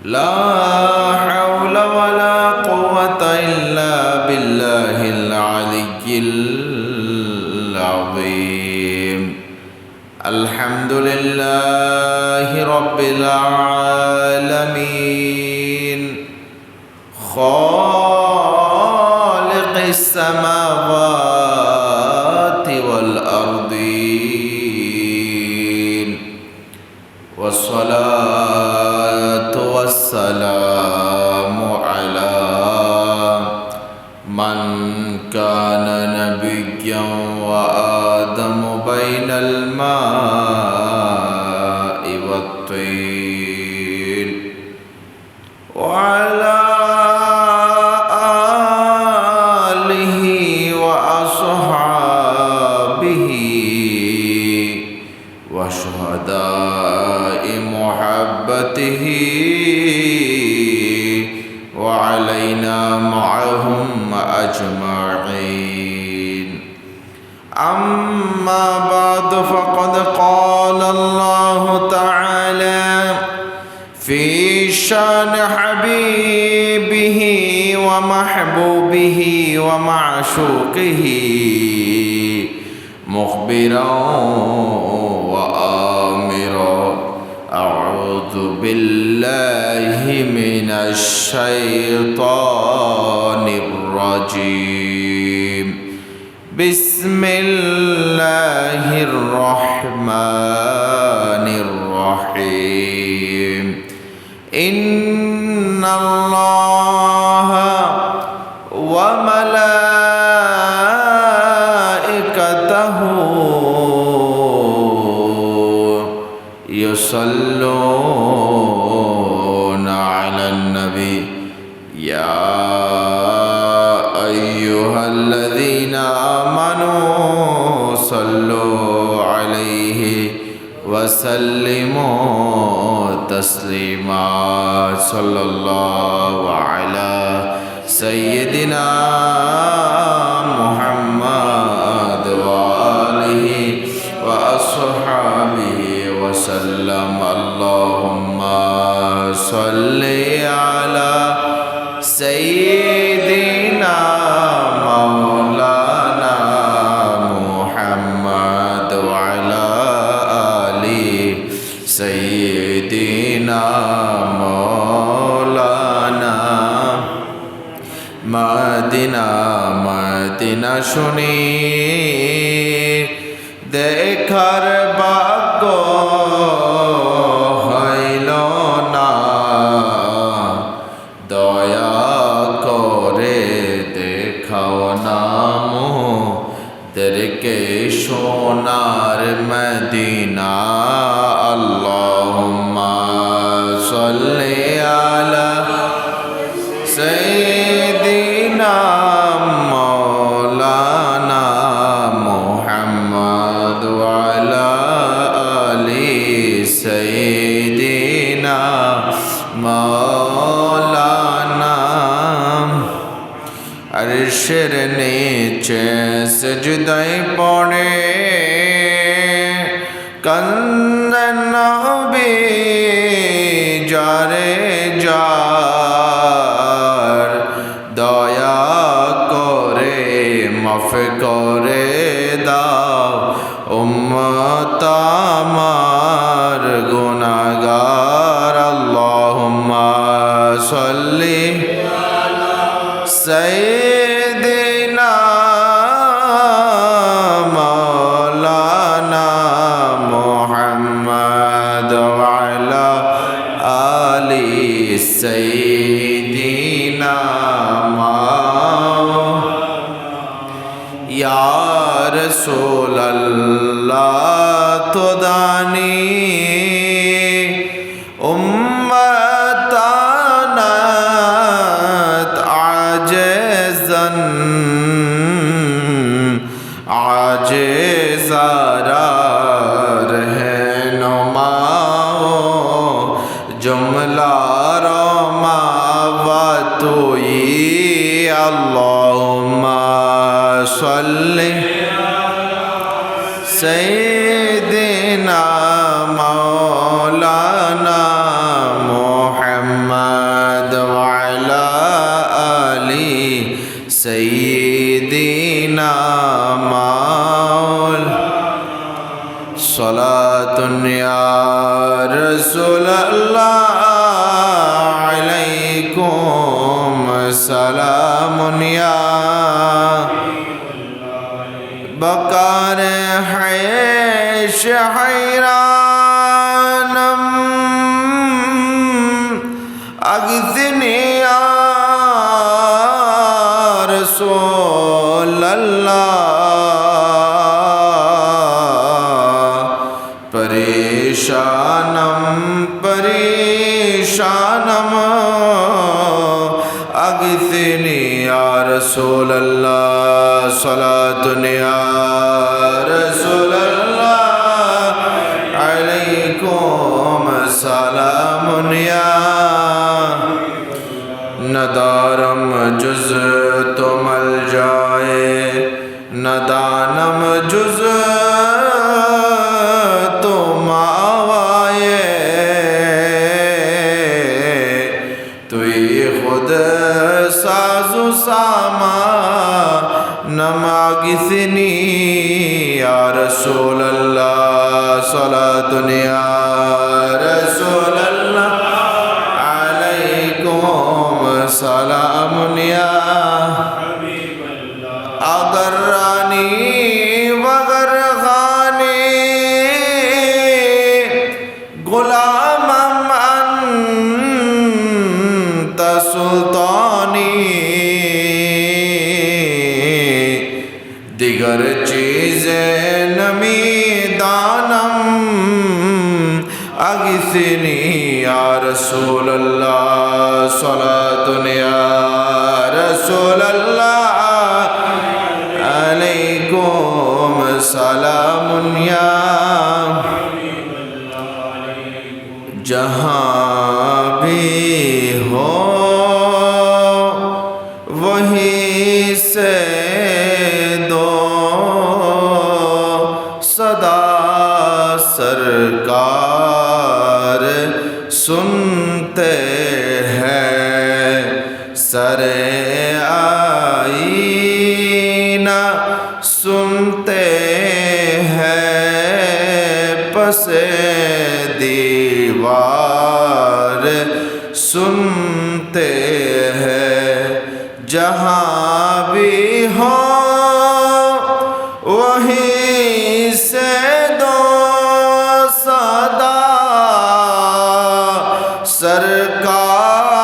لا حول ولا قوة إلا بالله العلي العظيم. الحمد لله رب العالمين خالق السماوات والأرضين، والصلاة والسلام على من كان نبيا وآدم بين الماء والطين، وعلى آله وأصحابه وشهداء محبته وعلينا معهم أجمعين. أما بعد، فقد قال الله تعالى في شان حبيبه ومحبوبه ومعشوقه مخبرا وآمرا: أعوذ بالله من الشيطان الرجيم. بسم الله الرحمن الرحيم. إن الله وملائكته يصلون على النبي يا أيها الذين آمنوا صلوا عليه وسلموا تسليما. صلى الله على سيدنا محمد وآله وأصحابه وسلم. اللهم صل على سيدنا مولانا محمد وعلى آل سيدنا مولانا Medina শুনি দেখার ভাগ্য হইল না, দয়া করে দেখাও না মোদেরকে সোনার মদিনা। আল্লাহুম্মা সাল্লি আলা সাইয়্যিদিনা মাওলানা মুহাম্মদ ওয়া আলা আলি সাইয়্যিদিনা মাওলানা। আরশের নিচে সিজদায় পড়ে কান্দেন নবী যারে যার, দয়া করে মাফ করে দাও উম্মত আমার গুনাহগার। আল্লাহুম্মা সাল্লি সাইয়্যিদিনা মাওলানা মুহাম্মদ ওয়া আলা আলি সাইয়্যিদিনা ইয়া রাসূলাল্লাহ তো দানি উম্মতানাত আজেজান আজেজারা रहनुमाओ जुमला रोमावतुई। अल्लाहुम्मा सल्लि सय्यिदिना मौलाना मुहम्मद رسول الله عليكم سلام يا بقار حيش حيرانم أغثني يا رسول الله परेशानम परेशानम अगथनी या रसूल अल्लाह सलातुन या रसूल अल्लाह अलैकुम सलामुन या नदारम जुज तो मल जाए नदानम जुज नमागिसनी या रसूल अल्लाह सलातुन या रसूल अल्लाह अलैकुम सलामुन या अगर्रानी वगरगानी गुलामम अंत सुल्तानी दिगर चीज़ें नमी दानम अगिसनी या रसूल अल्लाह सलातुन या रसूल अल्लाह अलैकुम सलामुन या जहाँ भी हो वहीं से सदा सरकार सुनते हैं सरे आईना सुनते हैं पसे दीवार सुनते हैं जहाँ भी हो वहीं से दो सदा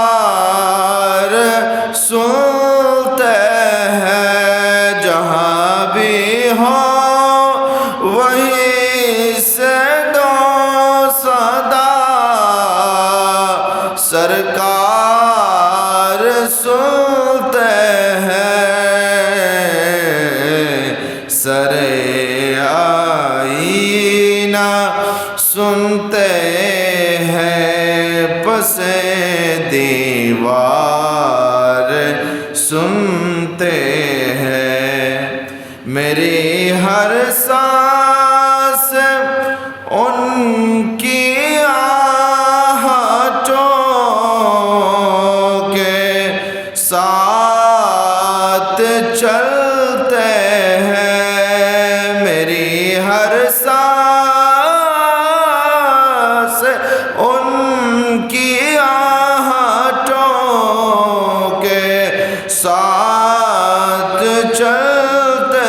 सरकार सुनते हैं जहाँ भी हो वहीं से दो सदा सरकार सुनते सरे आईना सुनते हैं पसे दीवार सुनते हैं मेरी हर सांस उनकी आहटों के साथ चलते हर सांस उनकी आहटों के साथ चलते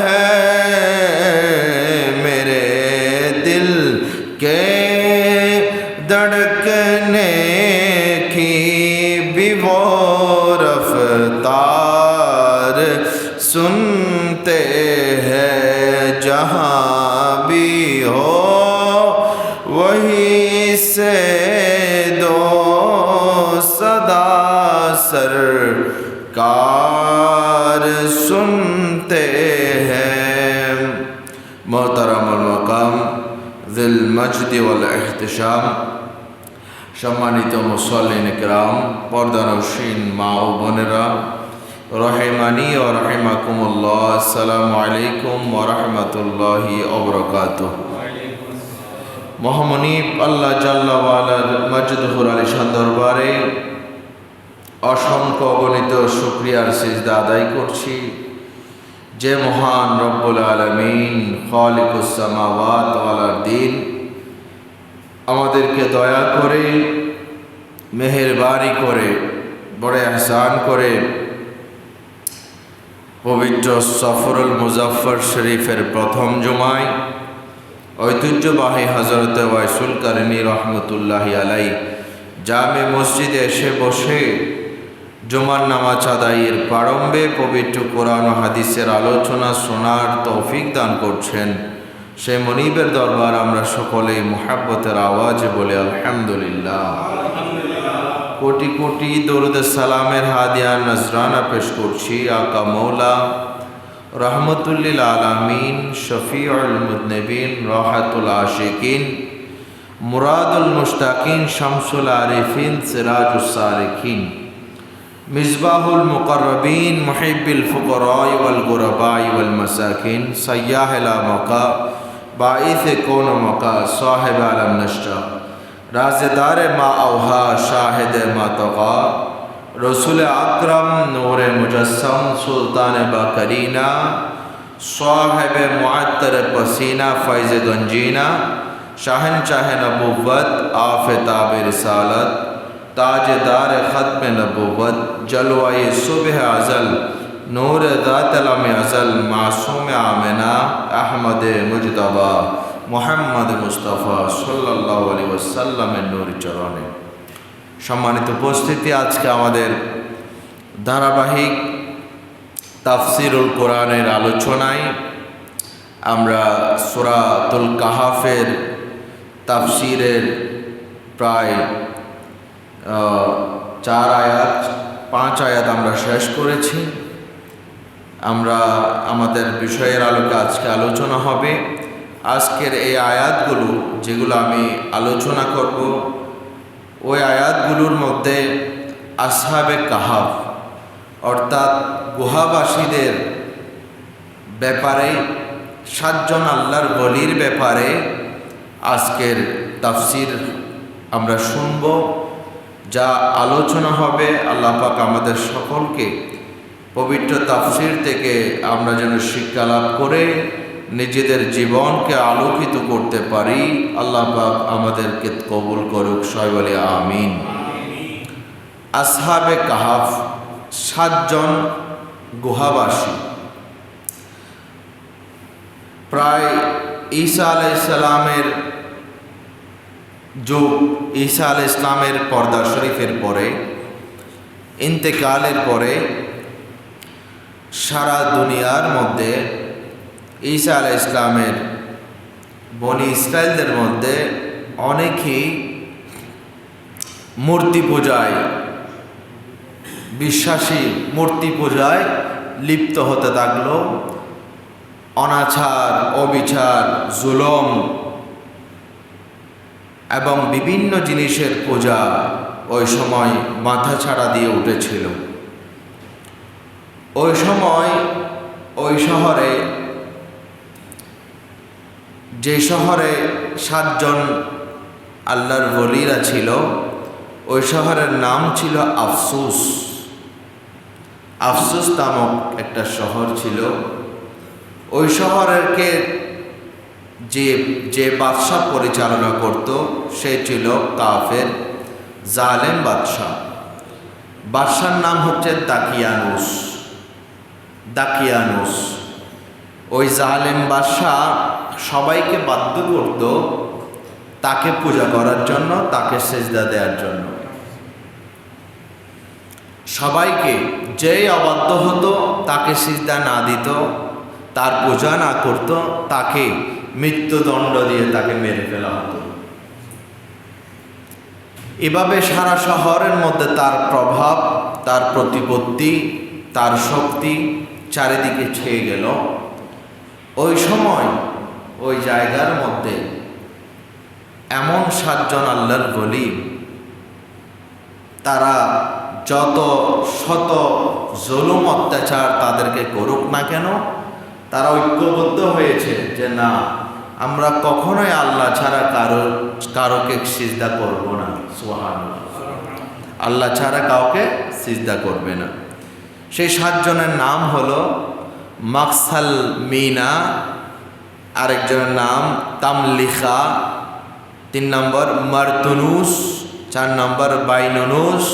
हैं मेरे दिल के धड़कने की भी वो रफ्तार सुनते हैं जहाँ भी हो वहीं से दो सदा सरकार सुनते हैं मोहतरम मकाम दिल मजद वल एहतशाम सम्मानित मुसल्लिन किराम पर्दानशीन मा ও বোনেরা রহিমানি ও রহিমাকুমুল্লাহ আসসালামু আলাইকুম ওয়া রাহমাতুল্লাহি ওয়া বারাকাতুহু। মহামনিব আল্লাহ জাল্লা ওয়ালার মজদুহুর আলিশান দরবারে অসংখ্য অগণিত শুকরিয়ার সিজদা আদায় করছি যে মহান রব্বুল আলামিন খালিকুস সামাওয়াত ওয়াল আরদিন আমাদেরকে দয়া করে মেহেরবানি করে বড় ইহসান করে পবিত্র সফরুল মুজাফফর শরীফের প্রথম জুমায় ঐতিহ্যবাহী হযরত ওয়াইসুল কারনী রহমতুল্লাহি আলাইহি জামে মসজিদে এসে বসে জুমার নামাজ আদায়ের প্রারম্ভে পবিত্র কোরআন ও হাদিসের আলোচনা শোনার তৌফিক দান করছেন। সে মনিবের দরবার আমরা সকলেই মুহাব্বতের আওয়াজে বলে আলহামদুলিল্লাহ। কোটি কোটি দরুদ সালামের হাদিয়া নজরানা পেশ করছি আকা মৌলা রহমতুল্লিল আলামিন, শফিউল মুযনিবিন, রাহাতুল আশিকিন, মুরাদুল মুশতাকিন, শামসুল আরিফিন, সিরাজুস সালিকিন, মিসবাহুল মুকররবিন, মুহিব্বিল ফুকরাই ওয়াল গুরবাই ওয়াল মাসাকিন, সাইয়্যাহুল মাকা, বাঈসে কোন মাকা, সাহিব আলম নশা, রাজদার মা আওহা, শাহিদ মা তগা, রসুল আকরম, নূরে মুজস্সম, সুলতান বাকরিনা, সাহিব মুআত্তর পসিনা, ফৈজ গঞ্জিনা, শাহনशाह नबुव्वत, आफताब रिसालत, ताजदार ख़त्म नबुव्वत, जलवाए सुबह अज़ल, नूर ज़ातलम अज़ल, मासूम आमिना, अहमद मुजतबा, मुहम्मद मुस्तफ़ा सल्लल्लाहु अलैहि वसल्लमेর নূর চরণে। সম্মানিত উপস্থিতি, আজকে আমাদের ধারাবাহিক তাফসিরুল কোরআনের আলোচনায় আমরা সূরাতুল কাহাফের তাফসিরের প্রায় 5 আয়াত আমরা শেষ করেছি। আমরা আমাদের বিষয়ের আলোকে আজকে আলোচনা হবে। আজকের এই আয়াতগুলো যেগুলো আমি আলোচনা করব, ওই আয়াতগুলোর মধ্যে আসহাবে কাহাফ অর্থাৎ গুহাবাসীদের ব্যাপারে, 7 জন আল্লাহর ওলির ব্যাপারে আজকের তাফসির আমরা শুনব, যা আলোচনা হবে। আল্লাহ পাক আমাদের সকলকে পবিত্র তাফসির থেকে আমরা যেন শিক্ষা লাভ করে নিজেদের জীবনকে আলোকিত করতে পারি। আল্লাহ পাক আমাদেরকে কবুল করুক, সবাই বলে আমিন। আসহাবে কাহাফ 7 জন গুহাবাসী, প্রায় ঈসা আলাইহিস সালামের যুগ, ঈসা আলাইহিস সালামের পর্দা শরীফের পরে, ইন্তেকালের পরে সারা দুনিয়ার মধ্যে ঈসা আলাইহিস সালামের বনি ইসরায়েলদের মধ্যে অনেকেই মূর্তি পূজায় বিশ্বাসী, মূর্তি পূজায় লিপ্ত হতে থাকলো। অনাচার, অবিচার, জুলম এবং বিভিন্ন জিনিসের পূজা ওই সময় মাথা ছাড়া দিয়ে উঠেছিল। ওই সময় ওই শহরে, যে শহরে 7 জন আল্লাহর ওলিরা ছিল, ওই শহরের নাম ছিল আফসুস। আফসুস নামক একটা শহর ছিল। ওই শহরকে যে বাদশাহ পরিচালনা করত সে ছিল কাফের, জালেম বাদশাহ। বাদশার নাম হচ্ছে দাকিয়ানুস। ওই জালেম বাদশাহ সবাইকে বাধ্য করত তাকে পূজা করার জন্য, তাকে সেজদা দেওয়ার জন্য। সবাইকে, যেই অবাধ্য হতো, তাকে সিজদা না দিত, তার পূজা না করত, তাকে মৃত্যুদণ্ড দিয়ে তাকে মেরে ফেলা হতো। এভাবে সারা শহরের মধ্যে তার প্রভাব, তার প্রতিপত্তি, তার শক্তি চারিদিকে ছেয়ে গেল। ওই সময় ওই জায়গার মধ্যে এমন 7 জন আল্লাহর ওলি, তারা যত শত জুলুম অত্যাচার তাদেরকে করুক না কেন, তারা ঐক্যবদ্ধ হয়েছে যে না, আমরা কখনোই আল্লাহ ছাড়া কারোকে সিজদা করব না। সুবহানাল্লাহ, আল্লাহ ছাড়া কাউকে সিজদা করবে না। সেই 7 জনের নাম হলো মাকসাল মিনা, আরেকজনের নাম তামলিখা, 3 নম্বর মারতুনুস, 4 নম্বর বাইনুনুস,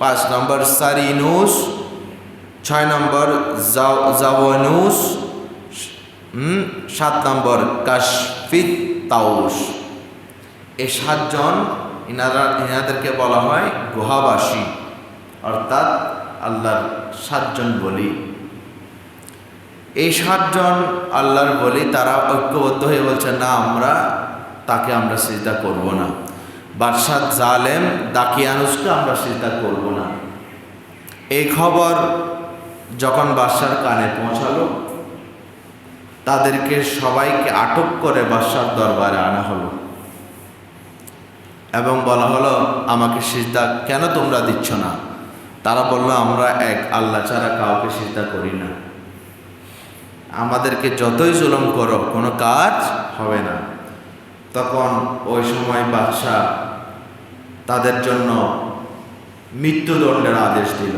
5 নম্বর সারিনুস, 6 নম্বর জাওয়ানুস, 7 নম্বর কাশফিত তাউস। এই 7 জন ইনাদেরকে বলা হয় গুহাবাসী, অর্থাৎ আল্লাহর 7 জন বলি। এই 7 জন আল্লাহর বলি তারা ঐক্যবদ্ধ হয়ে বলছে, না, তাকে আমরা সিজদা করব না। বাদশাহ জালেম দাকিয়ানুসকে আমরা সিজদা করব না। এই খবর যখন বাদশার কানে পৌঁছালো, তাদেরকে সবাইকে আটক করে বাদশার দরবারে আনা হলো এবং বলা হলো, আমাকে সিজদা কেন তোমরা দিচ্ছ না? তারা বলল, আমরা এক আল্লাহ ছাড়া কাউকে সিজদা করি না, আমাদেরকে যতই জুলুম করো কোনো কাজ হবে না। তখন ওই সময় বাদশাহ তাদের জন্য মৃত্যুদণ্ডের আদেশ দিল,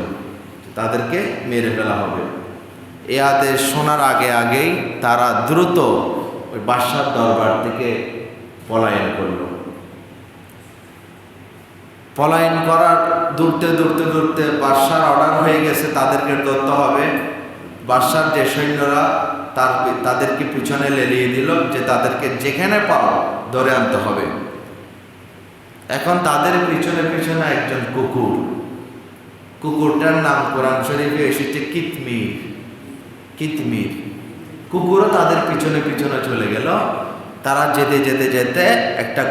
তাদেরকে মেরে ফেলা হবে। এই আদেশ শোনার আগেই তারা দ্রুত ওই বাদশার দরবার থেকে পলায়ন করল। পলায়ন করার দূরতে বাদশার অর্ডার হয়ে গেছে তাদেরকে ধরতে হবে। বাদশার যে সৈন্যরা তাদেরকে পিছনে লেলিয়ে দিল যে তাদেরকে যেখানে পাও ধরে আনতে হবে। এখন তাদের পিছনে একজন কুকুরটার নাম কোরআন শরীফে এসেছে কিতমির। কুকুরও তাদের পিছনে চলে গেল। তারা যেতে একটা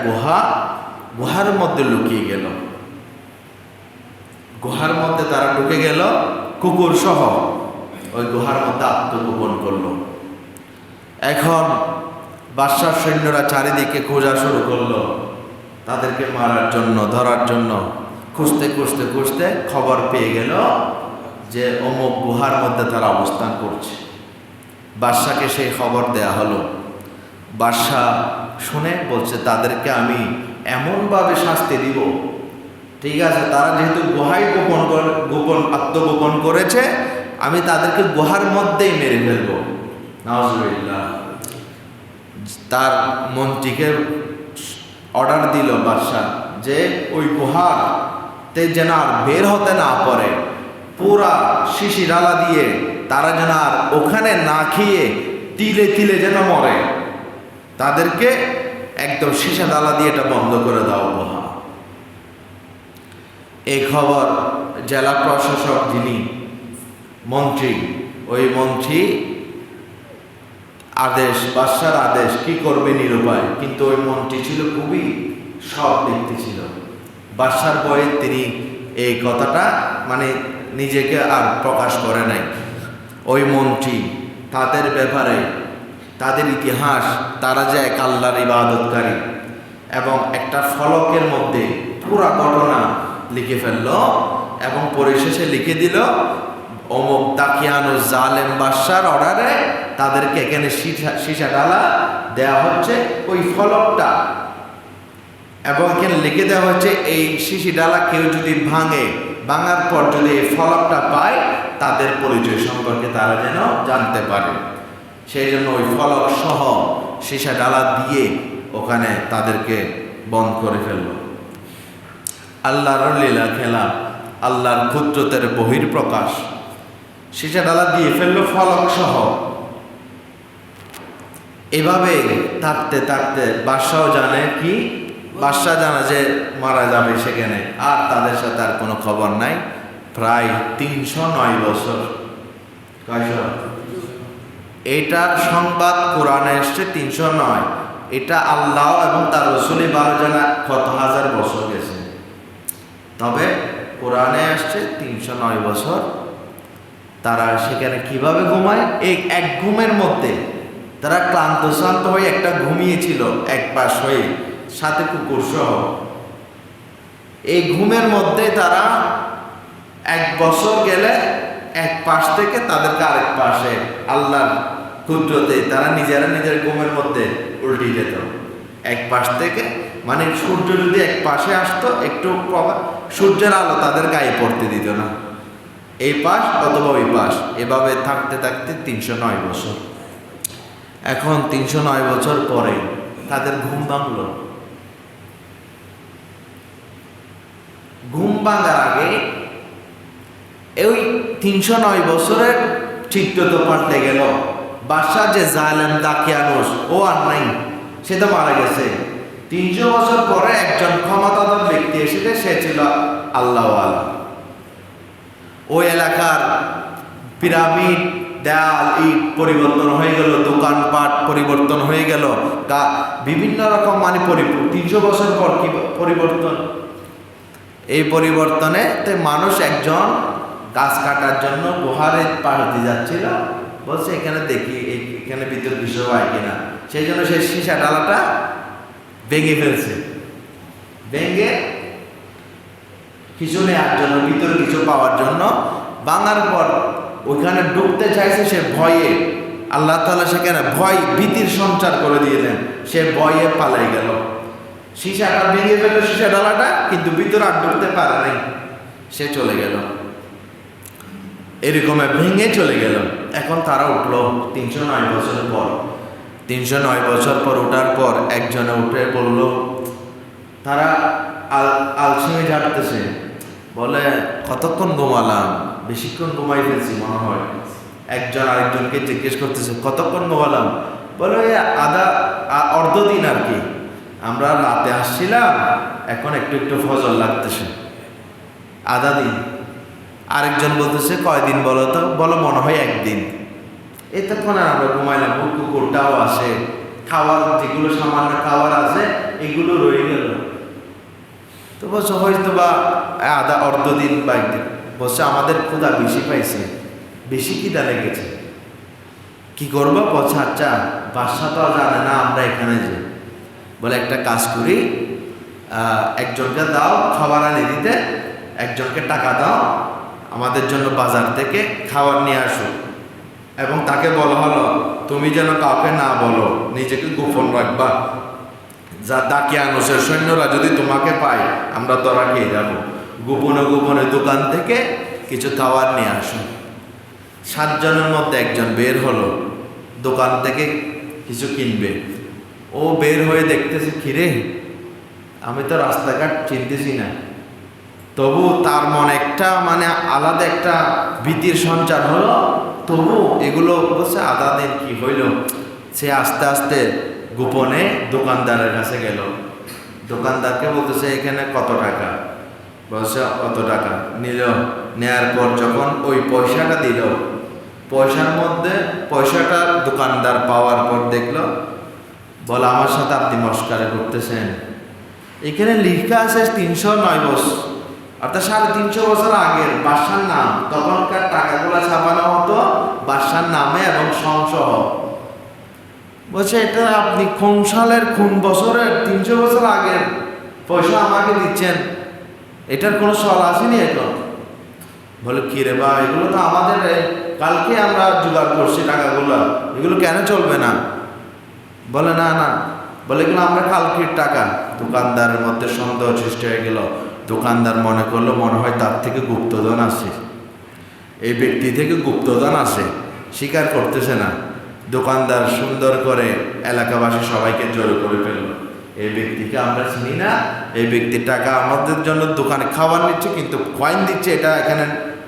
গুহার মধ্যে লুকিয়ে গেল। গুহার মধ্যে তারা ঢুকে গেল, কুকুর সহ ওই গুহার মধ্যে আত্মগোপন করলো। এখন বাদশার সৈন্যরা চারিদিকে খোঁজা শুরু করলো তাদেরকে মারার জন্য, ধরার জন্য। খুঁজতে খবর পেয়ে গেল যে অমুক গুহার মধ্যে তারা অবস্থান করছে। বাদশাকে সেই খবর দেয়া হলো। বাদশা শুনে বলছে, তাদেরকে আমি এমনভাবে শাস্তি দিব, ঠিক আছে, তারা যেহেতু গুহায় আত্মগোপন করেছে, আমি তাদেরকে গুহার মধ্যেই মেরে ফেলবো। নাউজুবিল্লাহ। তার মন্ত্রীকে অর্ডার দিল বাদশা যে ওই গুহাতে যেন আর বের হতে না পারে, পুরা শিশি ডালা দিয়ে তারা যেন আর ওখানে না খেয়ে তিলে যেন মরে, তাদেরকে একদম শিশা ডালা দিয়ে এটা বন্ধ করে দাও গুহা। এই খবর জেলা প্রশাসক যিনি মন্ত্রী, ওই মন্ত্রী বাদশার আদেশ কি করবে নিরুপায়। কিন্তু ওই মন্ত্রী ছিল খুবই সৎ ব্যক্তি ছিল। বাদশার ভয়ে তিনি এই কথাটা নিজেকে আর প্রকাশ করে নাই। ওই মন্ত্রী তাদের ব্যাপারে, তাদের ইতিহাস, তারা যে এক আল্লাহর ইবাদতকারী, এবং একটা ফলকের মধ্যে পুরা ঘটনা লিখে ফেলল এবং পরিশেষে লিখে দিল, অমুক দাকিয়ানুস জালেম বাদশার অর্ডারে তাদেরকে এখানে সীসা ডালা দেয়া হচ্ছে, ওই ফলকটা, এবং এখানে লিখে দেওয়া হচ্ছে এই শিশি ডালা কেউ যদি ভাঙার পর যদি এই ফলকটা পায়, তাদের পরিচয় সম্পর্কে তারা যেন জানতে পারে। সেই জন্য ওই ফলক সহ সীসা ডালা দিয়ে ওখানে তাদেরকে বন্ধ করে ফেলল। আল্লাহর লীলা খেলা, আল্লাহর কুদরতের বহির্প্রকাশ। সীসা ডালা দিয়ে ফেললো ফলক সহ। এভাবে থাকতে বাদশাও জানে কি, বাদশা জানা যে মারা যাবে সেখানে, আর তাদের সাথে আর কোনো খবর নাই। প্রায় 309 বছর। এইটার সংবাদ কোরআনে এসছে 309। এটা আল্লাহ এবং তার রাসূলই ভালো জানা কত হাজার বছর গেছে, তবে কোরআনে আসছে 309 বছর। তারা সেখানে কিভাবে ঘুমায়? এই এক ঘুমের মধ্যে তারা ক্লান্ত হয়ে একটা ঘুমিয়েছিল এক পাশ হয়ে, সাথে কুকুর সহ। এই ঘুমের মধ্যে তারা 1 বছর গেলে এক পাশ থেকে তাদেরকে আরেক পাশে আল্লাহর কুদরতে তারা নিজের ঘুমের মধ্যে উল্টে যেত এক পাশ থেকে। সূর্য যদি এক পাশে আসতো, একটু সূর্যের আলো তাদের গায়ে পড়তে দিত না, এই পাশ অথবা ওই পাশ। এভাবে থাকতে 309 বছর। এখন 309 বছর পরে তাদের ঘুম ভাঙল। ঘুম ভাঙার আগে ওই 309 বছরের চিত্র তো পাল্টে গেল। বাদশাহ যে জালেম দাকিয়ানুস ও আর নাই, সে তো মারা গেছে। 300 বছর পরে একজন ক্ষমতাধর ব্যক্তি এসেছে, সে ছিল আল্লাহওয়ালা। ওই এলাকার পিরামিড, দেয়াল, ইট পরিবর্তন হয়ে গেল, দোকানপাট পরিবর্তন হয়ে গেল, বিভিন্ন রকম 300 বছর পর কি পরিবর্তন। এই পরিবর্তনে মানুষ একজন গাছ কাটার জন্য গুহারে পাশ দিয়ে যাচ্ছিল, বলছে এখানে দেখি এখানে বিদ্যুৎ বিষয় হয় কিনা। সেই জন্য সে সীসা ডালাটা ভেঙে ফেলছে, ভেঙে কিছু নেওয়ার জন্য, ভিতরে কিছু পাওয়ার জন্য। ভাঙার পর ওইখানে ঢুকতে চাইছে, সে ভয়ে, আল্লাহ তাআলা সেখানে ভীতির সঞ্চার করে দিলেন, সে ভয়ে পালাই গেল। সীসাটা ভেঙে ফেলল, সীসা ডালাটা, কিন্তু ভিতরে আর ঢুকতে পারে নাই, সে চলে গেল। এরকম ভেঙে চলে গেল। এখন তারা উঠলো 309 বছর পর। 309 বছর পর ওঠার পর একজনে উঠে বলল, তারা আলসেমি ঝাড়তেছে, বলে কতক্ষণ ঘুমালাম, বেশিক্ষণ ঘুমাই ফেলছি মনে হয়। একজন আরেকজনকে জিজ্ঞেস করতেছে কতক্ষণ ঘুমালাম, বলে অর্ধ দিন আর কি, আমরা রাতে আসছিলাম, এখন একটু একটু ফজর লাগতেছে, আধা দিন। আরেকজন বলতেছে কয়দিন বলো তো, বলো মনে হয় একদিন। এতক্ষণ আর আমরা ঘুমাইলাম, কুকুরটাও আসে, খাবার যেগুলো সামান্য খাবার আছে এগুলো রয়ে গেল। তো বলছে হয়তো বা অর্ধ দিন বা একদিন। বলছে আমাদের ক্ষুধা বেশি পাইছে, বেশি খিদা লেগেছে, কি করবো? বলছে আচ্ছা, বাদশা তো জানে না আমরা এখানে যে, বলে একটা কাজ করি, একজনকে দাও খাবার এনে দিতে, একজনকে টাকা দাও, আমাদের জন্য বাজার থেকে খাবার নিয়ে আসো, এবং তাকে বলা হলো তুমি যেন কাউকে না বলো, নিজেকে গোপন রাখবা, যা দাকিয়ানুসের সৈন্যরা যদি তোমাকে পায় আমরা তোরা খেয়ে যাবো, গোপনে গোপনে দোকান থেকে কিছু খাবার নিয়ে আসো। 7 জনের মধ্যে একজন বের হলো, দোকান থেকে কিছু কিনবে। ও বের হয়ে দেখতেছে, কিরে আমি তো রাস্তাঘাট চিনতেছি না। তবু তার মনে একটা আলাদা একটা ভীতির সঞ্চার হলো। তবু এগুলো বলছে আধা দিন কি হইল। সে আস্তে আস্তে গোপনে দোকানদারের কাছে গেল, দোকানদারকে বলতেছে এখানে কত টাকা, বলছে কত টাকা। নিল, নেয়ার পর যখন ওই পয়সাটা দিল, পয়সাটা দোকানদার পাওয়ার পর দেখলো, বলে আমার সাথে আপনি মস্কারা করতেছেন, এখানে লেখা আছে 309 বছর, অর্থাৎ 350 বছর আগের বাদশার নাম। তখনকার টাকাগুলো ছাপানো হতো বাদশার নামে এবং সংসহ। বলছে এটা আপনি কোন সালের কোন বছরের 300 বছর আগের পয়সা আমাকে দিচ্ছেন, এটার কোনো সল আসেনি এখন। বলে কি রে বা, এগুলো তো আমাদের কালকে আমরা জোগাড় করছি টাকাগুলো, এগুলো কেন চলবে না? বলে না না, বলে এগুলো আমরা কালকের টাকা। দোকানদারের মধ্যে সন্দেহ সৃষ্টি হয়ে গেল। দোকানদার মনে করলো মনে হয় তার থেকে গুপ্তধন আছে, এই ব্যক্তি থেকে গুপ্তধন আছে, স্বীকার করতেছে না। দোকানদার সুন্দর করে এলাকাবাসী সবাইকে জড়ো করে ফেলল, এই ব্যক্তিকে আমরা চিনি না, এই ব্যক্তির টাকা আমাদের জন্য দোকানে খাবার নিচ্ছে কিন্তু কয়েন দিচ্ছে, এটা এখানে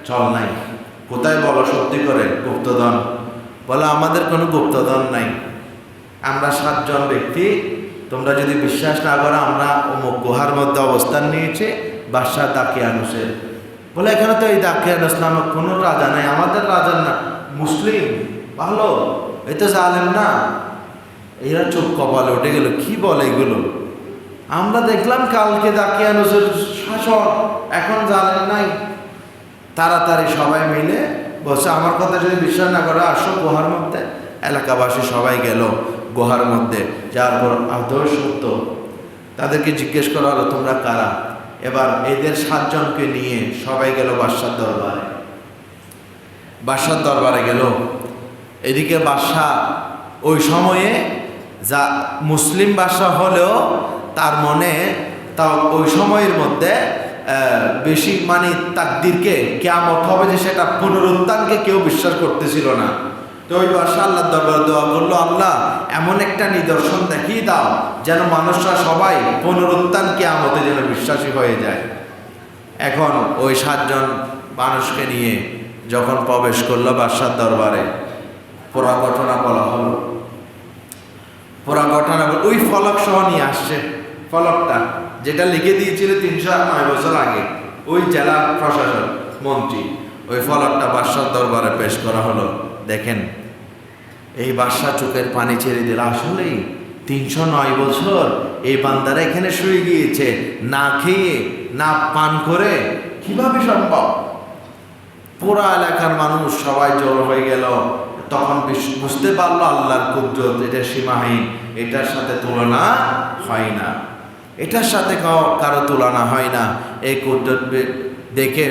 চল নাই। কোথায় বলো সত্যি করে গুপ্তধন? বলে আমাদের কোনো গুপ্তধন নাই, আমরা 7 জন ব্যক্তি, তোমরা যদি বিশ্বাস না করো আমরা অমুক গুহার মধ্যে অবস্থান নিয়েছে বাদশাহ দাকিয়ানুসের। বলে এখানে তো এই দাকিয়ানুস নামক কোনো রাজা নাই, আমাদের রাজার না, মুসলিম ভালো, এই তো জালেম না। এরা চোখ কপালে উঠে গেল, কি বলে এগুলো? আমরা দেখলাম কালকে দাকিয়ানুসের শাসন, এখন জালেম নাই। তাড়াতাড়ি সবাই মিলে বলছে আমার কথা যদি বিশ্বাস না করে আসো গুহার মধ্যে। এলাকাবাসী সবাই গেল গুহার মধ্যে, যার পর আদৌ সত্য তাদেরকে জিজ্ঞেস করা হলো তোমরা কারা। এবার এদের 7 জনকে নিয়ে সবাই গেল বাদশার দরবারে। বাদশার দরবারে গেল। এদিকে বাদশাহ ওই সময়ে যা মুসলিম বাদশাহ হলেও তার মনে তা ওই সময়ের মধ্যে বেশি তাকদীরকে কিয়ামত হবে যে সেটা পুনরুত্থানকে কেউ বিশ্বাস করতেছিল না। তো ওই বাদশাহ আল্লাহর দরবারে দোয়া করলো, আল্লাহ এমন একটা নিদর্শন দেখিয়ে দাও যেন মানুষরা সবাই পুনরুত্থান কিয়ামতে যেন বিশ্বাসী হয়ে যায়। এখন ওই 7 জন মানুষকে নিয়ে যখন প্রবেশ করলো বাদশার দরবারে, পুরা ঘটনা বলা হলো। পুরা ঘটনা ওই ফলক সহ নিয়ে আসছে। ফলকটা যেটা লিখে দিয়েছিল 309 বছর আগে ওই জেলা প্রশাসক মন্ত্রী, ওই ফলকটা বাদশার দরবারে পেশ করা হলো। দেখেন, এই বাদশা চোখের পানি ছেড়ে দিল। আসলেই 309 বছর এই বান্দারা এখানে শুয়ে গিয়েছে, না খেয়ে না পান করে, কিভাবে সম্ভব? পুরা এলাকার মানুষ সবাই জড়ো হয়ে গেল। তখন বুঝতে পারলো আল্লাহর কুদরত এটা সীমাহীন, এটার সাথে তুলনা হয় না, এটার সাথে কারো তুলনা হয় না। এই কুদরত দেখে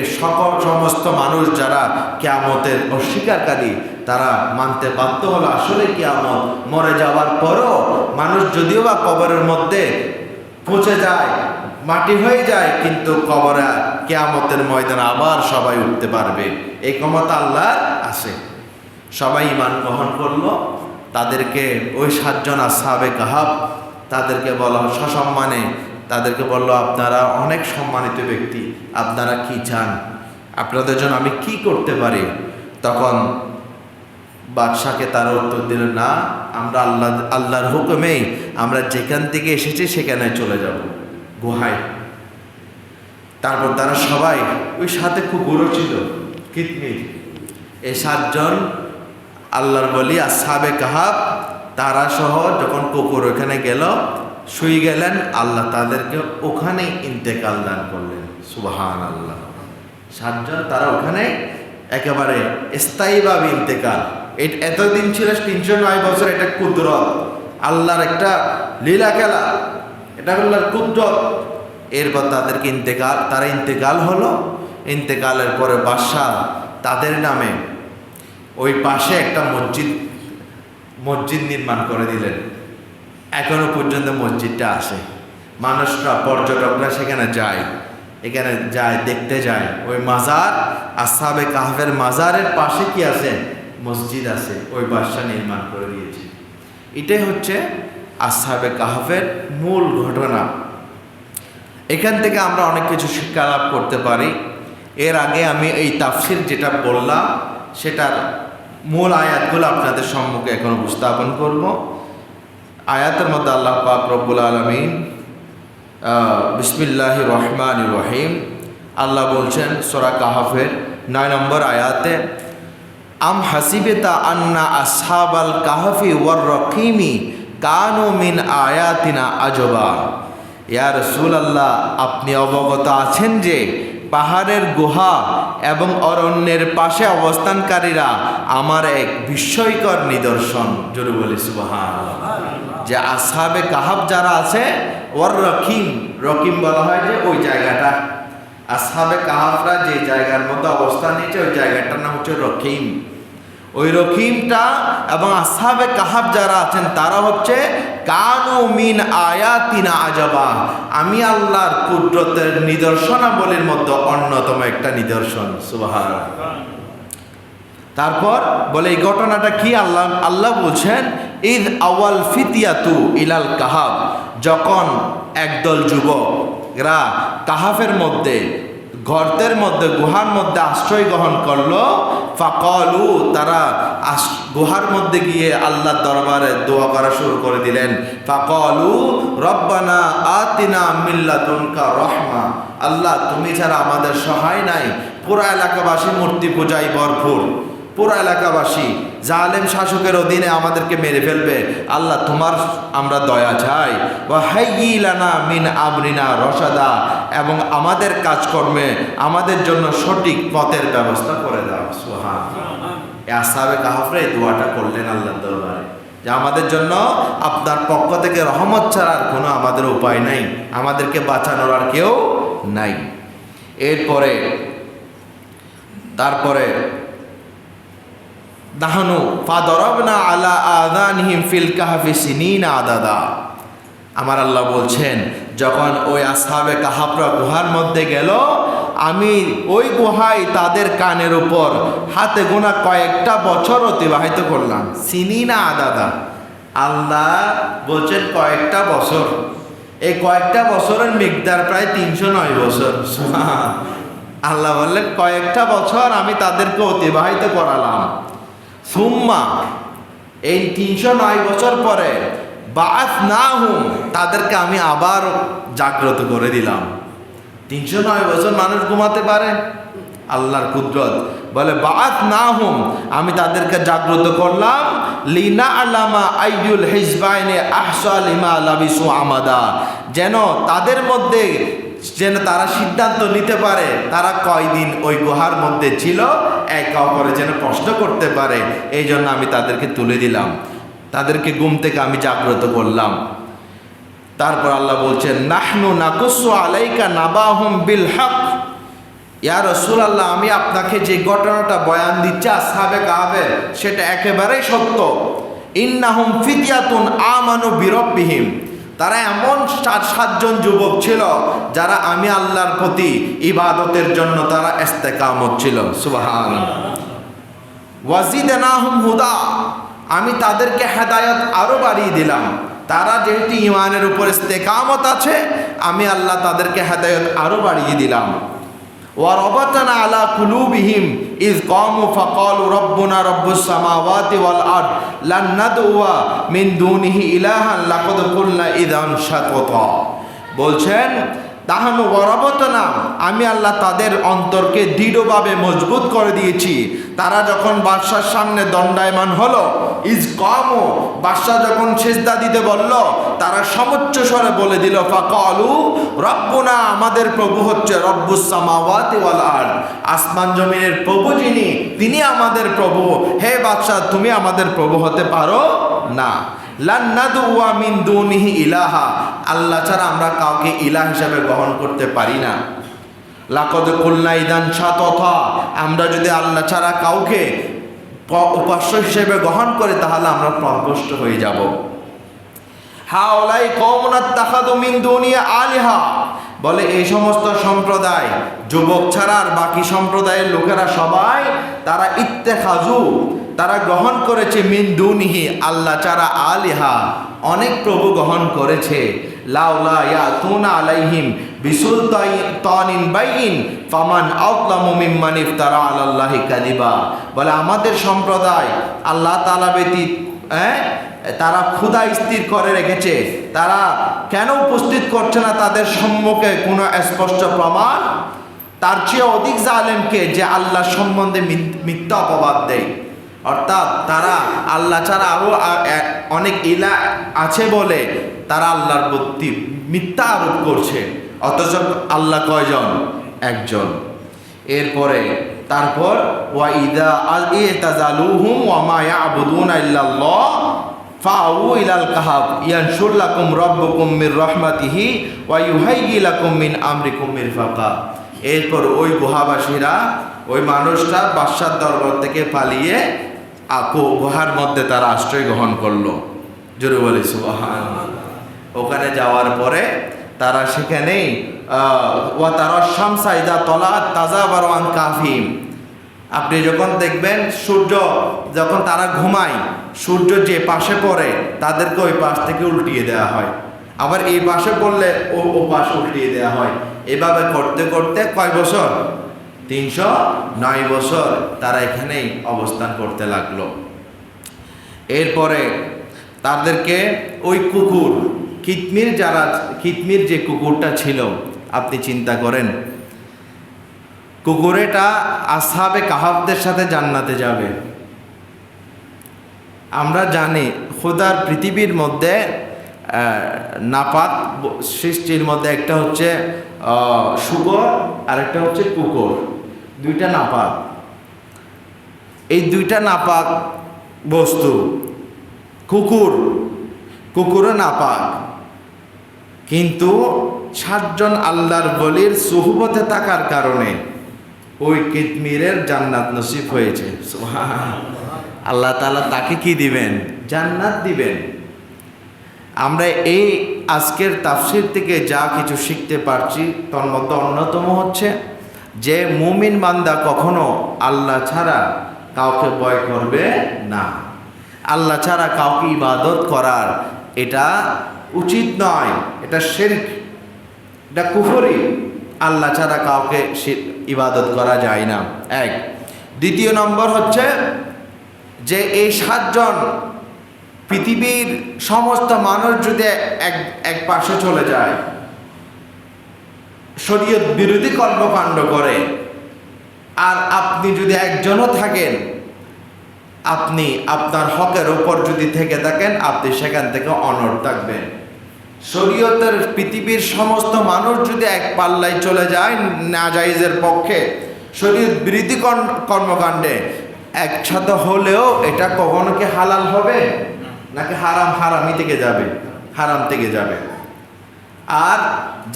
সমস্ত মানুষ যারা কিয়ামতের অস্বীকারী তারা মানতে বাধ্য হলো আসলে কিয়ামত। মরে যাওয়ার পরও মানুষ যদিও বা কবরের মধ্যে পচে যায়, মাটি হয়ে যায়, কিন্তু কবরে কিয়ামতের ময়দানে আবার সবাই উঠতে পারবে, এই ক্ষমতা আল্লাহর আছে। সবাই ঈমান গ্রহণ করলো। তাদেরকে ওই 7 জন আসহাবে কাহাফ তাদেরকে বলা সসম্মানে, তাদেরকে বললো আপনারা অনেক সম্মানিত ব্যক্তি, আপনারা কি চান, আপনাদের জন্য আমি কি করতে পারি? তখন বাদশাকে তার উত্তর দিল, না, আমরা আল্লাহর হুকুমেই আমরা যেখান থেকে এসেছি সেখানে চলে যাব, গুহায়। তারপর তারা সবাই, ওই সাথে খুব বুড়ো ছিল কিতমির, এই 7 জন আল্লাহর বলি আসহাবে কাহাফ তারা সহ যখন কুকুর ওখানে গেল, শুয়ে গেলেন, আল্লাহ তাদেরকে ওখানে ইন্তেকাল দান করলেন। সুবহানাল্লাহ। 7 জন তারা ওখানে একেবারে স্থায়ীভাবে ইন্তেকাল। এতদিন ছিল 309 বছর, এটা কুদরত, আল্লাহর একটা লীলা খেলা, এটা আল্লাহর কুদরত। এরপর তাদেরকে তারা ইন্তেকাল হলো। ইন্তেকালের পরে বাদশা তাদের নামে ওই পাশে একটা মসজিদ নির্মাণ করে দিলেন। এখনো পর্যন্ত মসজিদটা আছে, মানুষরা পর্যটকরা সেখানে যায়, এখানে যায়, দেখতে যায়। ওই মাজার আসহাবে কাহফের মাজারের পাশে কি আছে? মসজিদ আছে, ওই বাদশা নির্মাণ করে দিয়েছে। এটাই হচ্ছে আসহাবে কাহফের মূল ঘটনা। এখান থেকে আমরা অনেক কিছু শিক্ষা লাভ করতে পারি। এর আগে আমি এই তাফসির যেটা বললাম সেটার মূল আয়াতগুলো আপনাদের সম্মুখে এখন উপস্থাপন করব। আয়াতের মধ্যে আল্লাহ পাক রব্বুল আলামিন বিসমিল্লাহির রহমানির রহিম, আল্লাহ বলছেন সূরা কাহফের 9 নম্বর আয়াতে, আম হাসিবেতা আন্না আসহাবাল কাহফি ওয়ার রকিমি কানু মিন আয়াতিনা আজবা। ইয়া রাসূলুল্লাহ, আপনি অবগত আছেন যে পাহাড়ের গুহা এবং অরণ্যের পাশে অবস্থানকারীরা আমার এক বিস্ময়কর নিদর্শন। জোরে বলি সুবহানাল্লাহ। যে আসহাবে কাহাফ যারা আছে, ওর রকিম বলা হয় যে ওই জায়গাটা, আসহাবে কাহাফরা যে জায়গার মধ্যে অবস্থান নিয়েছে ওই জায়গাটার নাম হচ্ছে রকিম। ওই রকিমটা এবং আসহাবে কাহাফ যারা আছেন তারা হচ্ছে কানু মিন আয়াতিনা আজাবা, আমি আল্লাহর কুদরতের নিদর্শনাবলীর মধ্যে অন্যতম একটা নিদর্শন। সুবহানাল্লাহ। তারপর বলে এই ঘটনাটা কি? আল্লাহ বলছেন, ঈদ আওয়াল ফিতিয়াতু ইলাল কাহাফ, যখন একদল যুবকরা কাহাফের মধ্যে, গর্তের মধ্যে, গুহার মধ্যে আশ্রয় গ্রহণ করলো। ফাকালু, তারা গুহার মধ্যে গিয়ে আল্লাহর দরবারে দোয়া করা শুরু করে দিলেন। ফাকালু রব্বানা আতিনা মিন লাদুনকা রহমা, আল্লাহ তুমি ছাড়া আমাদের সহায় নাই। পুরা এলাকাবাসী মূর্তি পূজায় ভরপুর, পুরা এলাকাবাসী জালেম শাসকের অধীনে আমাদেরকে মেরে ফেলবে। আল্লাহ তোমার আমরা দয়া চাই। ওয়া হাইয়্যি লানা মিন আমরিনা রশাদা, এবং আমাদের কাজকর্মে আমাদের জন্য সঠিক পথের ব্যবস্থা করে দাও। সুবহানাল্লাহ। এই আসহাবে কাহফরা এই দোয়াটা করলেন আল্লাহর দরবারে যে আমাদের জন্য আপনার পক্ষ থেকে রহমত ছাড়া আর কোনো আমাদের উপায় নাই, আমাদেরকে বাঁচানোর আর কেউ নাই। তারপরে নাহনু ফাদরাবনা আলা আযানিহিম ফিল কাহফি সিনিনা আদাদা, আমার আল্লাহ বলছেন যখন ওই আসহাবে কাহফরা গুহার মধ্যে গেল, আমি ওই গুহায় তাদের কানের উপর হাতে গোনা কয়েকটা বছর অতিবাহিত করলাম। সিনিনা আদাদা, আল্লাহ বলছেন কয়েকটা বছর। এই কয়েকটা বছরের মিকদার প্রায় 309 বছর। আল্লাহ বললেন কয়েকটা বছর আমি তাদেরকে অতিবাহিত করালাম। সুম্মা এই 309 বছর পরে বাআসনাহুম তাদেরকে আমি আবার জাগ্রত করে দিলাম। 309 বছর মানুষ ঘুমাতে পারে? আল্লাহর কুদরত। বলে বাআসনাহুম আমি তাদেরকে জাগ্রত করলাম লিনা আলামা আইয়ুল হিজবাইনে আহসা লিমা লাবিসু আমাদা, যেন তাদের মধ্যে যেন তারা সিদ্ধান্ত নিতে পারে তারা কয়দিন ওই গুহার মধ্যে ছিল, একে অপরে যেন প্রশ্ন করতে পারে। এই জন্য আমি তাদেরকে তুলে দিলাম, তাদেরকে ঘুম থেকে আমি জাগ্রত করলাম। তারপর আল্লাহ বলছেন নাহনু নাকুসু আলাইকা নাবাহুম বিল হক, ইয়া রাসূলুল্লাহ আমি আপনাকে যে ঘটনাটা বয়ান দিচ্ছি আসহাবে কাহফের, সেটা একেবারেই সত্য। ইন্নাহুম ফিতয়াতুন আমানু বিরাব্বিহিম, তারা এমন 7জন যুবক ছিল যারা আমি আল্লাহর প্রতি ইবাদতের জন্য তারা ইস্তেকামত ছিল। সুবহানাল্লাহ। ওয়াজিদনাহুম হুদা, আমি তাদেরকে হেদায়েত আরো বাড়িয়ে দিলাম। তারা যেহেতু ঈমানের উপর ইস্তেকামত আছে, আমি আল্লাহ তাদেরকে হেদায়েত আরো বাড়িয়ে দিলাম। ওয়ারাবাতনা আলা কুলুবিহিম ইয কামু ফাকালু রাব্বুনা রাব্বুস সামাওয়াতি ওয়াল আরদ লান নাদউয়া মিন দুনিহি ইলাহান লাকাদ কুলনা ইযান শাতাতা। বলছেন তাহানু ওয়ারাবাতনা, আমি আল্লাহ তাদের অন্তরকে দৃঢ়ভাবে মজবুত করে দিয়েছি। তারা যখন বাদশার সামনে দণ্ডায়মান হলো, ইয কামু বাদশা যখন সিজদা দিতে বলল, তারা সমুচ্চ স্বরে বলে দিল ফাকালু রব্বুনা, আমাদের প্রভু হচ্ছে রব্বুস সামাওয়াতি ওয়াল আরদ, আসমান জমিনের প্রভু যিনি, তিনি আমাদের প্রভু। হে বাদশা তুমি আমাদের প্রভু হতে পারো না। লান নাদউয়া মিন দুনিহি ইলাহা, আল্লাহ ছাড়া আমরা কাউকে ইলাহ হিসাবে গ্রহণ করতে পারি না। লাকাদ কুলনা ইযান শাতাতা, আমরা যদি আল্লাহ ছাড়া কাউকে উপাস্য হিসেবে গ্রহণ করি তাহলে আমরা পথভ্রষ্ট হয়ে যাব। হাওলাই কওমুন আত্তাখাযু মিন দুনিহি আলিহা, বলে এই সমস্ত সম্প্রদায় যুবক ছাড়া আর বাকি সম্প্রদায়ের লোকেরা সবাই তারা ইত্তেখাযু, তারা গ্রহণ করেছে মিন দুনিহি আল্লাহ ছাড়া আলিহা, অনেক প্রভু গ্রহণ করেছে। লাউলা ইয়াতুনা আলাইহিম বিসুলতানিন বাইয়িন ফামান আযলামু মিম্মান ইফতারা আলাল্লাহি কাযিবা, বলে আমাদের সম্প্রদায় আল্লাহ তাআলা ব্যতীত তারা ক্ষুধা স্থির করে রেখেছে, তারা কেন উপস্থিত করছে না তাদের সম্মুখে কোনো স্পষ্ট প্রমাণ? তার চেয়ে অধিক জালেমকে যে আল্লাহ সম্বন্ধে মিথ্যা অপবাদ দেয়। অর্থাৎ তারা আল্লাহ ছাড়া আরও অনেক ইলাহ আছে বলে তারা আল্লাহর প্রতি মিথ্যা আরোপ করছে, অথচ আল্লাহ কয়জন? একজন। এরপরে তারপর ওয়া ইদা ইতাজালুহুম ওয়া মা ইয়াবুদুনা ইল্লাল্লাহ ফাউ ইলাল কাহাব ইয়ানশুর লাকুম রাব্বুকুম মির রাহমাতিহি ওয়া ইউহাইয়ি লাকুম মিন আমরিকুম মিরফাকা। এরপর ওই গুহাবাসীরা, ওই মানুষটা বাদশার দরবার থেকে পালিয়ে গুহার মধ্যে তারা আশ্রয় গ্রহণ করলো। জোরে বলি সুবহানাল্লাহ। ওখানে যাওয়ার পরে তারা সেখানেই ওয়া তারা শামসা ইযা তলাআত তাযাবারু আন কাফিম, আপনি যখন দেখবেন সূর্য যখন তারা ঘুমায়, সূর্য যে পাশে পড়ে তাদেরকে ওই পাশ থেকে উল্টিয়ে দেওয়া হয়, আবার এই পাশে পড়লে ও পাশ উল্টিয়ে দেওয়া হয়। এভাবে করতে করতে কয় বছর? 309 বছর তারা এখানেই অবস্থান করতে লাগলো। এরপরে তাদেরকে ওই কুকুর কিতমির যে কুকুরটা ছিল, আপনি চিন্তা করেন কুকুরেটা আসহাবে কাহাফদের সাথে জান্নাতে যাবে। আমরা জানি খোদার পৃথিবীর মধ্যে নাপাক সৃষ্টির মধ্যে একটা হচ্ছে শুকর আর একটা হচ্ছে কুকুর, দুইটা নাপাক। এই দুইটা নাপাক বস্তু, কুকুরও নাপাক, কিন্তু 7জন আল্লাহর বলির সুহবতে থাকার কারণে ওই কিতমিরের জান্নাত নসিব হয়েছে। আল্লাহ তাআলা তাকে কি দিবেন? জান্নাত দিবেন। আমরা এই আজকের তাফসীর থেকে যা কিছু শিখতে পারছি তার মধ্যে অন্যতম হচ্ছে যে মুমিন বান্দা কখনো আল্লাহ ছাড়া কাউকে ভয় করবে না। আল্লাহ ছাড়া কাউকে ইবাদত করার এটা উচিত নয়, এটা শিরক, এটা কুফরি। আল্লাহ ছাড়া কাউকে ইবাদত করা যায় না। এক। দ্বিতীয় নম্বর হচ্ছে যে এই 7 জন পৃথিবীর সমস্ত মানুষ যদি এক পাশে চলে যায়, শরীয়ত বিরোধী কর্মকাণ্ড করে, আর আপনি যদি একজনও থাকেন, আপনি আপনার হকের উপর যদি থেকে থাকেন, আপনি সেখান থেকে অনড় থাকবেন। শরীয়তের পৃথিবীর সমস্ত মানুষ যদি এক পাল্লায় চলে যায় নাজায়েজের পক্ষে, শরীয়ত বিরোধী কর্মকাণ্ডে একসাথে হলেও এটা কখনো কি হালাল হবে নাকি হারামই থেকে যাবে, হারাম থেকে যাবে। আর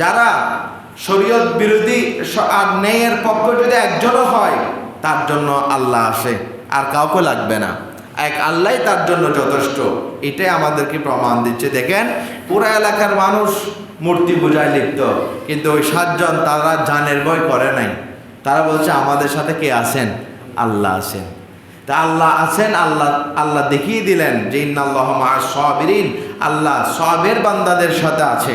যারা শরীয়ত বিরোধী আর ন্যায়ের পক্ষে যদি একজনও হয়, তার জন্য আল্লাহ আসে, আর কাউকে লাগবে না, এক আল্লাহই তার জন্য যথেষ্ট। এটাই আমাদেরকে প্রমাণ দিচ্ছে। দেখেন, পুরা এলাকার মানুষ মূর্তি পূজায় লিপ্ত, কিন্তু ওই 7 জন তারা জানের ভয় করে নাই। তারা বলছে আমাদের সাথে কে আছেন? আল্লাহ আছেন। তা আল্লাহ আছেন, আল্লাহ দেখিয়ে দিলেন যে ইন্নাল্লাহা মা'আস সাবিরিন, আল্লাহ সবের বান্দাদের সাথে আছে।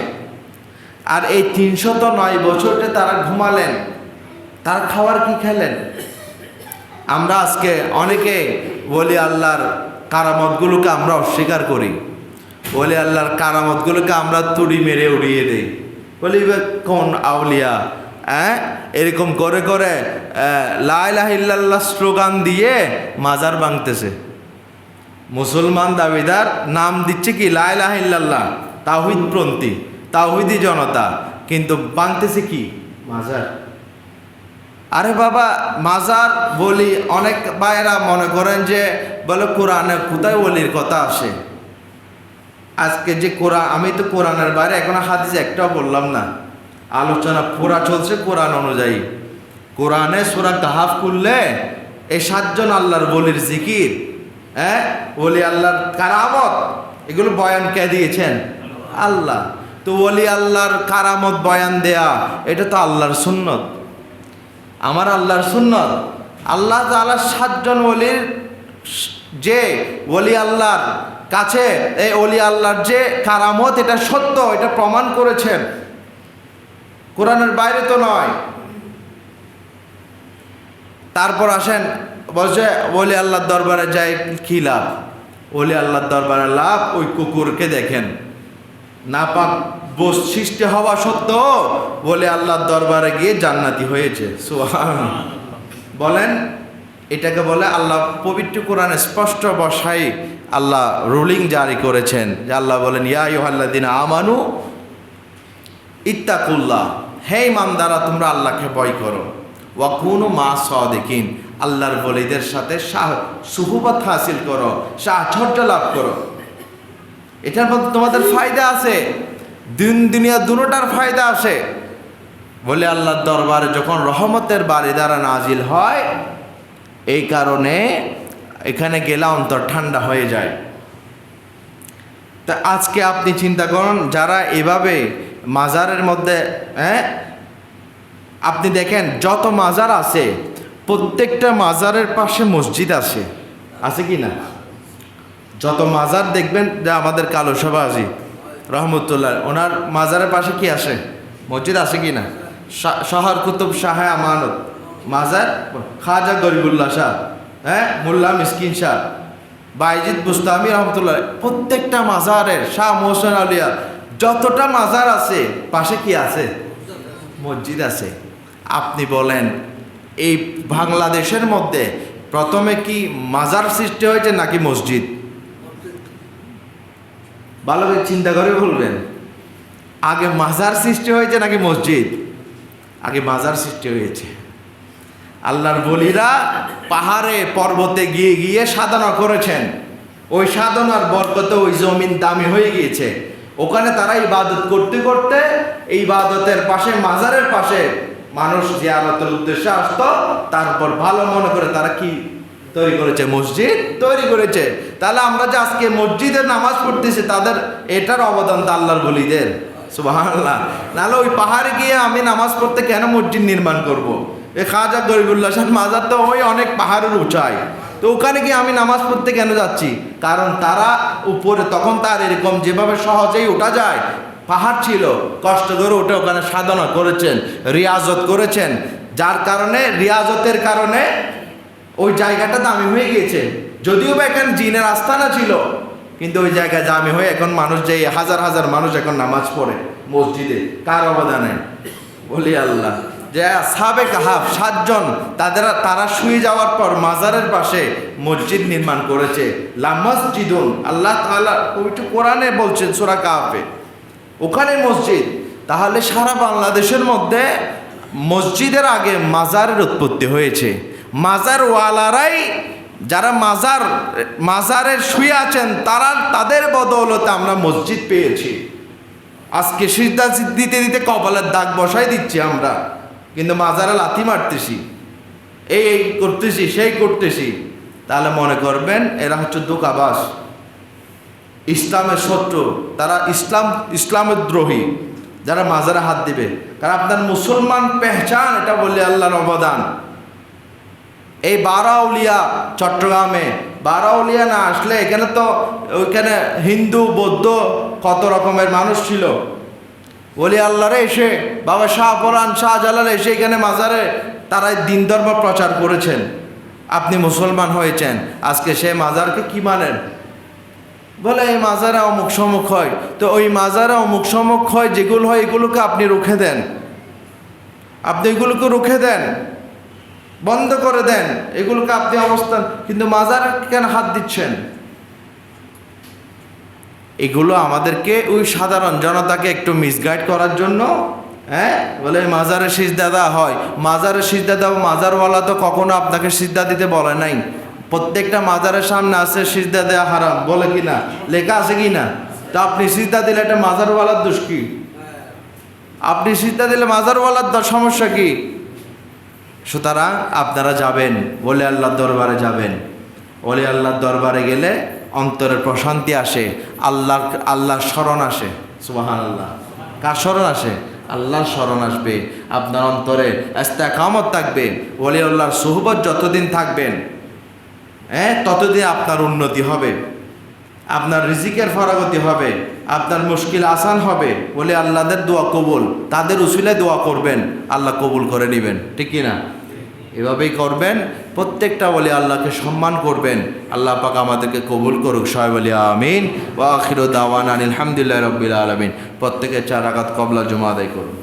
আর এই 309 বছরটা তারা ঘুমালেন, তারা খাওয়ার কি খেলেন? আমরা আজকে অনেকে ওলি আল্লাহর কারামতগুলোকে আমরা অস্বীকার করি, ওলি আল্লাহর কারামতগুলোকে আমরা তুড়ি মেরে উড়িয়ে দিই, বলি কোন আউলিয়া, এরকম করে করে লা ইলাহা ইল্লাল্লাহ স্লোগান দিয়ে মাজার ভাঙতেছে। মুসলমান দাবিদার নাম দিচ্ছে কি লা ইলাহা ইল্লাল্লাহ, তাওহীদপন্থী, তাওহীদি জনতা, কিন্তু ভাঙতেছে কি? মাজার। আরে বাবা, মাজার বলি অনেক ভাইয়েরা মনে করেন যে বলে কোরআনে কোথায় ওলির কথা আসে। আজকে যে কোরআন, আমি তো কোরআনের বাইরে এখন হাদিস একটাও বললাম না, আলোচনা পুরা চলছে কোরআন অনুযায়ী। কোরআনে সূরা কাহাফ খুললে এই 7 জন আল্লাহর ওলির জিকির, ওলি আল্লাহর কারামত, এগুলো বয়ান কে দিয়েছেন? আল্লাহ। তো ওলি আল্লাহর কারামত বয়ান দেয়া এটা তো আল্লাহর সুন্নত, আমার আল্লাহর সুন্নত। আল্লাহ তাআলা 7 জন ওলির যে ওলি আল্লাহর কাছে এই ওলি আল্লাহর যে কারামত, এটা সত্য, এটা প্রমাণ করেছেন, কোরআনের বাইরে তো নয়। তারপর আসেন, বলছে ওলি আল্লাহর দরবারে যায় কি লাভ? ওলি আল্লাহর দরবারে লাভ, ওই কুকুরকে দেখেন, নাপাক বোস সৃষ্টি হওয়া সত্ত্বেও বলে আল্লাহর দরবারে গিয়ে জান্নাতি হয়েছে। সুবহানাল্লাহ। বলেন, এটাকে বলে আল্লাহ পবিত্র কোরআনে স্পষ্ট ভাষায় আল্লাহ রুলিং জারি করেছেন, যে আল্লাহ বলেন ইয়া আইয়ুহাল্লাযীনা আমানু ইত্তাকুল্লাহ, হে ইমানদাররা তোমরা আল্লাহকে ভয় করো, ওয়া কুনু মা সাদিকিন, আল্লাহর ওলিদের সাথে সুহবত হাসিল করো, সাহচর্য লাভ করো। এটার মধ্যে তোমাদের ফায়দা আছে, দুনিয়া দুটোটার ফায়দা আছে। বলে আল্লাহর দরবারে যখন রহমতের বাড়ি দ্বারা নাজিল হয়, এই কারণে এখানে গেলে অন্তর ঠান্ডা হয়ে যায়। তা আজকে আপনি চিন্তা করুন, যারা এভাবে মাজারের মধ্যে, আপনি দেখেন যত মাজার আছে প্রত্যেকটা মাজারের পাশে মসজিদ আছে কি না? যত মাজার দেখবেন, যে আমাদের কালো সভাজি রহমতুল্লাহ, ওনার মাজারের পাশে কি আসে? মসজিদ আছে কি না? শহর কুতুব শাহ আমানত মাজার, খাজা গরিবুল্লাহ শাহ, মোল্লা মিসকিন শাহ, বাইজিদ বুস্তামি রহমতুল্লাহ, প্রত্যেকটা মাজারের, শাহ মোহসেন আলিয়া, যতটা মাজার আছে পাশে কি আছে? মসজিদ আছে। আপনি বলেন, এই বাংলাদেশের মধ্যে প্রথমে কি মাজার সৃষ্টি হয়েছে নাকি মসজিদ? ভালো করে চিন্তা করে বলবেন, আগে মাজার সৃষ্টি হয়েছে নাকি মসজিদ? আগে মাজার সৃষ্টি হয়েছে। আল্লাহর বলিরা পাহাড়ে পর্বতে গিয়ে গিয়ে সাধনা করেছেন, ওই সাধনার বরকতে ওই জমিন দামি হয়ে গিয়েছে। ওখানে তারা ইবাদত করতে করতে এই ইবাদতের পাশে, মাজারের পাশে মানুষ জিয়ারতের উদ্দেশ্যে আসতো, তারপর ভালো মনে করে তারা কি তৈরি করেছে? মসজিদ তৈরি করেছে। তাহলে আমরা যে আজকে মসজিদের নামাজ পড়তেছি, তাদের এটার অবদান তো আল্লাহর বলিদের। সুবহানাল্লাহ। নাহলে ওই পাহাড়ে গিয়ে আমি নামাজ পড়তে কেন মসজিদ নির্মাণ করব? এই খাজা গরিবুল্লাহ শাহ মাজার তো ওই অনেক পাহাড়ের উঁচাই, তো ওখানে গিয়ে আমি নামাজ পড়তে কেন যাচ্ছি? কারণ তারা উপরে তখন তার এরকম যেভাবে সহজেই ওঠা যায়, পাহাড় ছিল, কষ্ট করে উঠে ওখানে সাধনা করেছেন, রিয়াজত করেছেন, যার কারণে রিয়াজতের কারণে ওই জায়গাটা দামি হয়ে গিয়েছে। যদিও বা এখানে জিনের আস্থানা ছিল, কিন্তু ওই জায়গায় দামি হয়ে এখন মানুষ যে হাজার হাজার মানুষ এখন নামাজ পড়ে মসজিদে, কার অবদানে? বলি আল্লাহ। যে আসহাবে কাহাফ 7 জন, তারা শুয়ে যাওয়ার পর মাজারের পাশে মসজিদ নির্মাণ করেছে। লা মসজিদুন, আল্লাহ তাআলা পবিত্র কোরআনে বলছেন সূরা কাহাফে, ওখানে মসজিদ। তাহলে সারা বাংলাদেশের মধ্যে মসজিদের আগে মাজারের উৎপত্তি হয়েছে। মাজার ওয়ালারাই, যারা মাজারের শুয়ে আছেন, তাদের বদৌলতে আমরা মসজিদ পেয়েছি। আজকে সিজদা দিতে দিতে কপালের দাগ বসাই দিচ্ছি আমরা, কিন্তু মাজারে লাথি মারতেছি, এই করতেছি, সেই করতেছি। তাহলে মনে করবেন এরা হচ্ছে ধোঁকাবাজ, ইসলামের শত্রু, তারা ইসলামের দ্রোহী, যারা মাজারে হাত দিবে। কারণ আপনার মুসলমান পেহচান, এটা বললে আল্লাহর অবদান। এই বারাউলিয়া চট্টগ্রামে, বারাউলিয়া না আসলে এখানে তো ওইখানে হিন্দু বৌদ্ধ কত রকমের মানুষ ছিল। ওলি আল্লাহরে এসে বাবা শাহপরান শাহজালাল এসে এখানে মাজারে তারা দিন ধর্ম প্রচার করেছেন। আপনি মুসলমান হয়েছেন, আজকে সে মাজারকে কি মানেন? বলে এই মাজারে অমুক সমুক হয়। তো ওই মাজারে অমুক সমুক হয় যেগুলো হয়, এগুলোকে আপনি রুখে দেন, আপনি এগুলোকে রুখে দেন, বন্ধ করে দেন, এগুলোকে আপনি অবস্থান। কিন্তু মাজার কেন হাত দিচ্ছেন? এগুলো আমাদেরকে ওই সাধারণ জনতাকে একটু মিসগাইড করার জন্য, বলে মাজারে সিজদা দেওয়া হয়, মাজারে সিজদা দেওয়া। মাজারওয়ালা তো কখনো আপনাকে সিজদা দিতে বলে নাই। প্রত্যেকটা মাজারের সামনে আছে সিজদা দেওয়া হারাম, বলে কি না? লেখা আছে কি না? তো আপনি সিজদা দিলে এটা মাজারওয়ালার দোষ কি? আপনি সিজদা দিলে মাজারওয়ালার সমস্যা কি? সুতরাং আপনারা যাবেন, ওলি আল্লাহর দরবারে যাবেন। ওলি আল্লাহর দরবারে গেলে অন্তরের প্রশান্তি আসে, আল্লাহর স্মরণ আসে। সুবহানাল্লাহ। কার স্মরণ আসে? আল্লাহর স্মরণ আসবে। আপনার অন্তরে ইস্তেকামত থাকবে। ওলি আল্লাহর সুহবত যতদিন থাকবেন, ততদিন আপনার উন্নতি হবে, আপনার রিজিকের ফরাগতি হবে, আপনার মুশকিল আসান হবে। বলে আল্লাহদের দোয়া কবুল, তাদের উসিলায় দোয়া করবেন, আল্লাহ কবুল করে নেবেন। ঠিক কি না? এভাবেই করবেন। প্রত্যেকটা বলে আল্লাহকে সম্মান করবেন। আল্লাহ পাক আমাদেরকে কবুল করুক। সবাই বলি আমিন। ওয়া আখিরু দাওয়ানা আলহামদুলিল্লাহি রাব্বিল আলামিন। প্রত্যেকে 4 রাকাত কবলা জুমা আদায় করুন।